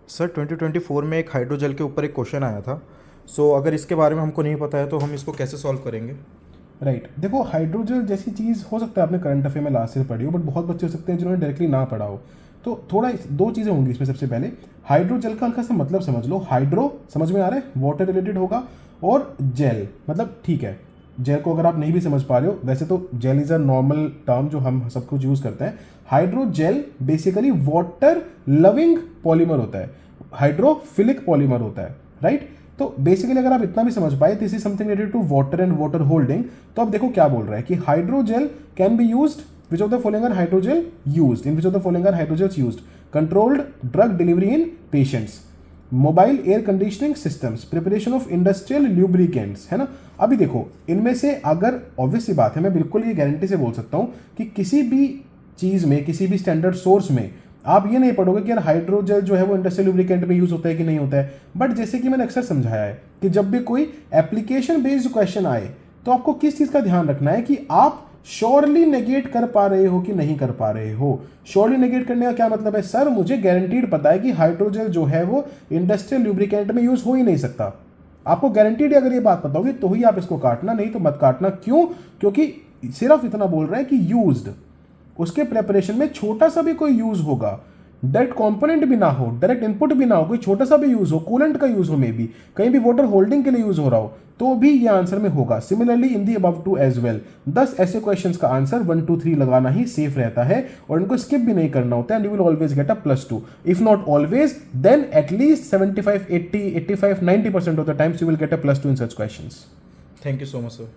Sir 2024 में एक hydrogel के ऊपर एक क्वेश्चन आया था। अगर इसके बारे में हमको नहीं पता है तो हम इसको कैसे सॉल्व करेंगे? राइट देखो, हाइड्रोजेल जैसी चीज़ हो सकता है आपने करंट अफेयर में लास्ट ईयर पढ़ी हो, बट बहुत बच्चे हो सकते हैं जिन्होंने डायरेक्टली ना पढ़ा हो। तो थोड़ा दो चीज़ें होंगी इसमें। सबसे पहले हाइड्रोजेल का हल्का सा मतलब समझ लो। हाइड्रो समझ में आ रहा है, वाटर रिलेटेड होगा, और जेल मतलब ठीक है। जेल को अगर आप नहीं भी समझ पा रहे हो, वैसे तो jail is a normal term जो हम सब कुछ यूज़ करते हैं। Hydrogel basically water loving polymer होता है, हाइड्रोफिलिक पॉलीमर होता है, राइट। तो बेसिकली अगर आप इतना भी समझ पाए, this is something related to water and water holding. तो अब देखो क्या बोल रहा है कि hydrogel can be used, which of the following are hydrogel used, in which of the following are hydrogels used? Controlled drug delivery in patients, mobile air conditioning systems, preparation of industrial lubricants, है ना। अभी देखो इनमें से अगर obvious सी बात है, मैं बिल्कुल ये गारंटी से बोल सकता हूं कि किसी भी चीज में, किसी भी स्टैंडर्ड सोर्स में आप ये नहीं पढ़ोगे कि यार हाइड्रोजेल जो है वो इंडस्ट्रियल लुब्रिकेंट में यूज होता है कि नहीं होता है। बट जैसे कि मैंने अक्सर समझाया है कि जब भी कोई एप्लीकेशन बेस्ड क्वेश्चन आए तो आपको किस चीज का ध्यान रखना है कि आप श्योरली नेगेट कर पा रहे हो कि नहीं कर पा रहे हो। श्योरली नेगेट करने का क्या मतलब है? सर मुझे गारंटीड पता है कि हाइड्रोजेल जो है वो इंडस्ट्रियल लुब्रिकेंट में यूज हो ही नहीं सकता। आपको गारंटीड अगर ये बात पता होगी तो ही आप इसको काटना, नहीं तो मत काटना। क्यों? क्योंकि सिर्फ इतना बोल रहा है कि यूज्ड, उसके प्रेपरेशन में छोटा सा भी कोई यूज होगा, डायरेक्ट कंपोनेंट भी ना हो, डायरेक्ट इनपुट भी ना हो, कोई छोटा सा भी यूज हो, कूलेंट का यूज हो, मे बी कहीं भी वाटर होल्डिंग के लिए यूज हो रहा हो, तो भी ये आंसर में होगा। Similarly in the above two as well. 10 ऐसे क्वेश्चंस का आंसर 1 2 3 लगाना ही सेफ रहता है और इनको स्किप भी नहीं करना होता है, and you will always get a +2। If not always, then at least 75 80 85 90% of the times you will get a +2 in such questions. Thank you so much sir.